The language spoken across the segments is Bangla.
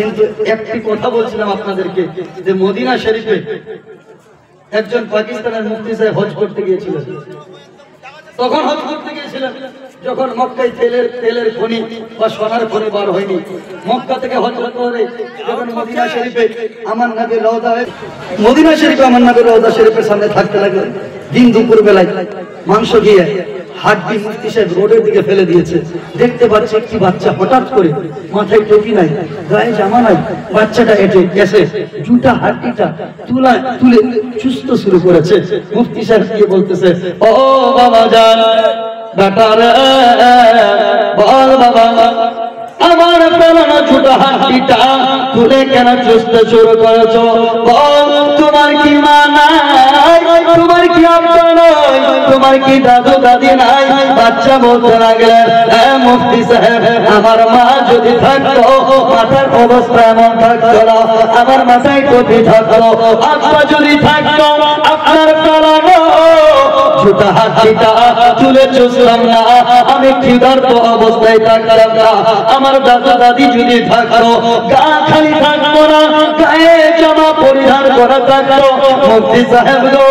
কিন্তু একটি কথা বলছিলাম আপনাদেরকে যে মদিনা শরীফে একজন পাকিস্তানের মুফতি সাহেব হজ করতে গিয়েছিলেন। তখন হজ করতে গিয়েছিলেন যখন মক্কায় তেলের খনি বা সোনার খনি বার হয়নি। মক্কা থেকে হজ করে যখন মদিনা শরীফে আমার নবীর রওজা মদিনা শরীফে আমার নবীর রওজা শরীফের সামনে থাকতে লাগলেন। দিন দুপুর বেলায় মাংস গিয়ে হাড্ডি মুফতি সাহেব রোডের দিকে ফেলে দিয়েছে। দেখতে পাচ্ছে একটি বাচ্চা হঠাৎ করে মাথায় টুপি নাই, গায়ে জামা নাই, বাচ্চাটা হেঁটে এসে জুতা হাড্ডিটা তুলে চুষতে শুরু করেছে। মুফতি সাহেব গিয়ে বলতেছে, ও বাবা জান বেটা রে, বল বাবা আমার পেলানো জুতা হাড্ডিটা তুলে কেন চুষতে শুরু করেছো? বল তোমার কি মা নাই, তোমার কি আব্বা নাই, তোমার কি দাদু দাদি নাই? বাচ্চা বলতে লাগলেন, মুফতি সাহেব আমার মা যদি থাকতো মাথার অবস্থা এমন থাকতো না, আমার মাথায় টুপি থাকতো। আব্বা যদি থাকতো আপনার পেলানো জুতা হাড্ডিটা তুলে চুষলাম না, আমি ক্ষুধার্ত অবস্থায় থাকতাম না। আমার দাদা দাদি যদি থাকতো গা খালি থাকতো না, গায়ে জামা পরিধান করা থাকতো। মুফতি সাহেব গো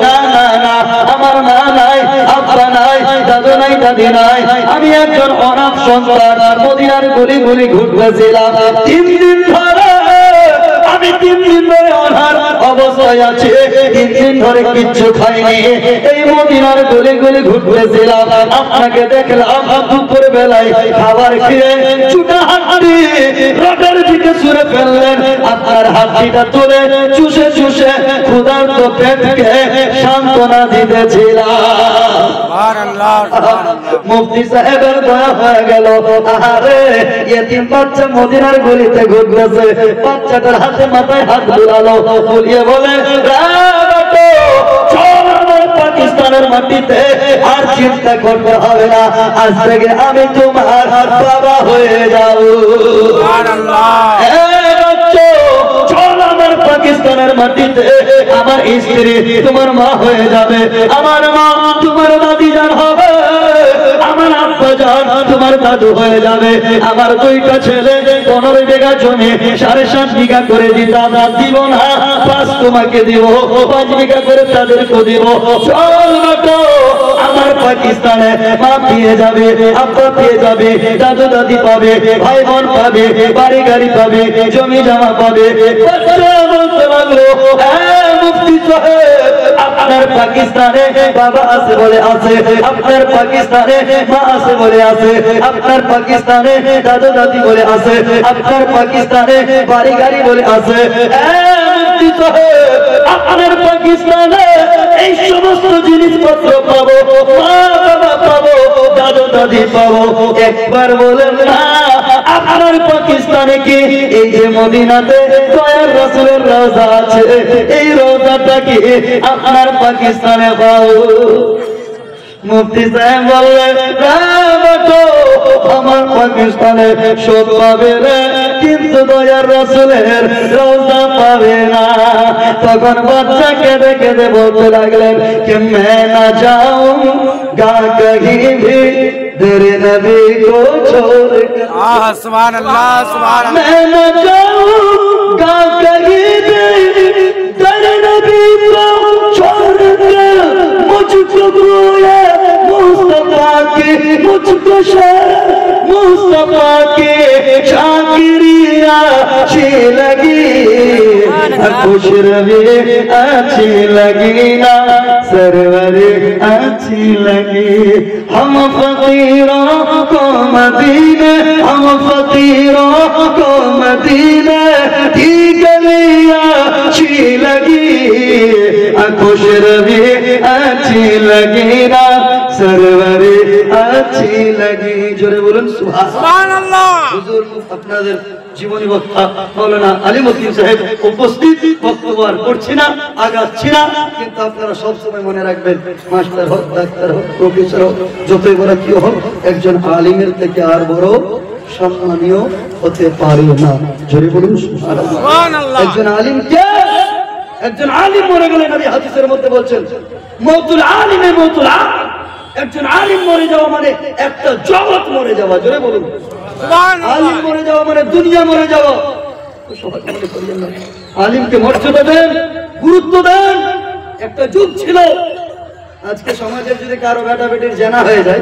না না না, আমার মা নাই, আব্বা নাই, দাদু নাই, দাদি নাই, আমি একজন অনাথ সন্তান। মদিনার গলি গলি ঘুরতেছিলাম 3 দিন ধরে, আমি 3 দিন ধরে অনাথ অবস্থায় আছি, 3 দিন ধরে কিচ্ছু খাইনি, এই মদিনার গলি গলি ঘুরতেছিলাম। আপনাকে দেখলাম দুপুর বেলায় খাবার খেয়ে জুতা হাড্ডি রোডের দিকে ছুঁড়ে ফেললেন। আপনার হাড্ডিটা তুলে চুষে চুষে ক্ষুধার্ত পেটকে সান্ত্বনা দিতেছিলাম। মুফতি সাহেবের দয়া হয়ে গেল। আরে এতিম বাচ্চা মদিনার গলিতে ঘুরতেছে, বাচ্চাটার হাতে মাথায় হাত বুলালো, বুলিয়ে বলে, পাকিস্তানের মাটিতে আর চিন্তা করতে হবে না, আজ থেকে আমি তোমার বাবা হয়ে যাও। চল আমার পাকিস্তানের মাটিতে আমার স্ত্রী তোমার মা হয়ে যাবে, আমার মা তোমার দাদি জান হবে, আমার আব্বা জান তোমার দাদু হয়ে যাবে। আমার 2টা ছেলে 15 বিঘা জমি 7.5 বিঘা করে দিতাম, দিব না 5 তোমাকে দিব, 5 বিঘা করে তাদেরকে দিব। চল বাটো আমার পাকিস্তানে মা পেয়ে যাবে, আব্বা পেয়ে যাবে, দাদু দাদি পাবে, ভাই বোন পাবে, বাড়ি গাড়ি পাবে, জমি জমা পাবে। বলতে লাগলো, মুফতি সাহেব আপনার পাকিস্তানে বাবা আছে বলে আছে, আপনার পাকিস্তানে মা আছে বলে আছে, আপনার পাকিস্তানে দাদু দাদি বলে আছে, আপনার পাকিস্তানে বাড়ি গাড়ি বলে আছে। মুফতি সাহেব আপনার পাকিস্তানে এই সমস্ত জিনিসপত্র পাবো, মা বাবা পাবো, দাদু দাদি পাবো, একবার বলেন না আপনার পাকিস্তানে কি এই যে মদিনাতে দয়ার রাসূলের রওজা আছে, এই রওজাটা কি আপনার পাকিস্তানে পাবো? মুফতি সাহেব বললেন, আমার পাকিস্তানে সব পাবে রে, কিন্তু দয়ার রাসূলের রওজা পাবে না। তখন বাচ্চা কেঁদে কেঁদে বলতে লাগলেন कि मैं ना जाऊंगा कहीं भी तेरे नबी को छोड़ कर, सुभान अल्लाह सुभान अल्लाह, मैं ना जाऊंगा कहीं भी तेरे नबी को छोड़ कर, मुझको गोया मुस्तफा की, मुझको मुस्तफा की शाकिरिया अच्छी लगी, खुश रवी अच्छी लगी ना, सरवर अच्छी लगी। हम फकीरों को मदीने, हम फकीरों को मदीने की गलियां अच्छी लगी, खुश रवी अच्छी लगी ना, सरवर अच्छी लगी। जोरे बोलুন সুবহানাল্লাহ। হুজুর আপনাদের জীবনী বক্তা মাওলানা আলিমউদ্দিন সাহেব উপস্থিত, বক্তব্য আর করছি না, আগাচ্ছি না, কিন্তু আপনারা সব সময় মনে রাখবেন মাস্টার হোক, ডাক্তার হোক, প্রফেসর হোক, যতই বড় কেউ হোক, একজন আলিমের থেকে আর বড় সম্মানীয় হতে পারে না। জোরে বলুন সুবহানাল্লাহ। একজন আলিম কে? একজন আলিম মরে গেলে নবী হাদিসের মধ্যে বলছেন মওতুল আলিমে মওতুল আলিম, একজন আলিম মরে যাওয়া মানে একটা জগৎ মরে যাওয়া। জোরে বলুন। আলিম মরে যাওয়া মানে দুনিয়া মরে যাওয়া। সবাই মনে করিয়েন না, আলিমকে মর্যাদা দেন, গুরুত্ব দেন। একটা যুগ ছিল, আজকে সমাজের যদি কারো বেটা বেটির জানা হয়ে যায়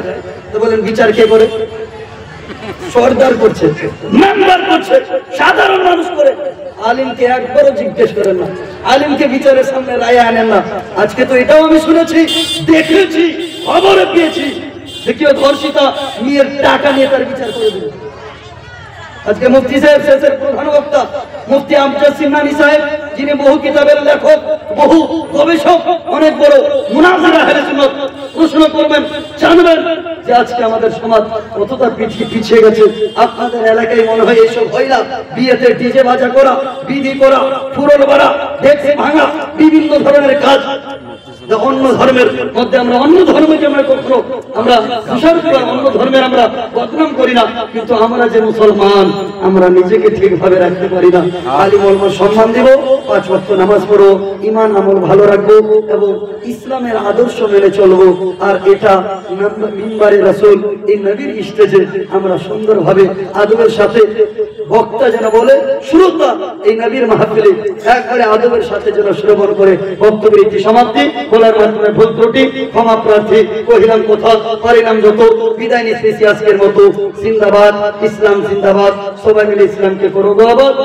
তো বলেন বিচার কে করে? সরদার করছে, মেম্বার করছে, সাধারণ মানুষ করে। আলিমকে একবারও জিজ্ঞেস করেন না, আলিমকে বিচারের সামনে রায় আনেন না। আজকে তো এটাও আমি শুনেছি, দেখেছি, খবরে পেয়েছি যে কেউ ধর্ষিতা মেয়ের টাকা নিয়ে তার বিচার করে দিল। আজকে মুফতি সাহেব শেষের প্রধান বক্তা মুফতি আমজাদ সিমনানি সাহেব, যিনি বহু কিতাবের লেখক, বহু গবেষক, অনেক বড় মুনাজির আহলে সুন্নাত, প্রশ্ন করবেন, জানবেন যে আজকে আমাদের সমাজ কতটা পিছিয়ে গেছে। আপনাদের এলাকায় মনে হয় এইসব হয় না, বিয়েতে ডিজে বাজা করা, বিধি করা, ফুরল বাড়া, ডেক্স ভাঙা, বিভিন্ন ধরনের কাজ। অন্য ধর্মের মধ্যে আমরা অন্য ধর্মকে আমরা কখনো আমরা তুষার করি, অন্য ধর্মের আমরা বদনাম করি না, কিন্তু আমরা যে মুসলমান আমরা নিজেকে ঠিকভাবে রাখতে পারি না। আলিম ওলামার সম্মান দিব, 5 ওয়াক্ত নামাজ পড়ো, ঈমান আমল ভালো রাখবো এবং ইসলামের আদর্শ মেনে চলবো। আর এটা মিম্বারে রাসূল, এই নবীর স্টেজে আমরা সুন্দরভাবে আদবের সাথে, বক্তা যেন বলে শ্রোতা এই নবীর মাহফিলে একবারে আদবের সাথে যেন শ্রবণ করে বক্তব্যের একটি সমাপ্তি। বলার মাধ্যমে ভুল ত্রুটি ক্ষমা প্রার্থী, কহিলাম কথা পারিলাম যত, বিদায় নিচ্ছি আজকের মতো। জিন্দাবাদ ইসলাম, জিন্দাবাদ। সবাই মিলে ইসলামকে করো দাওয়াত।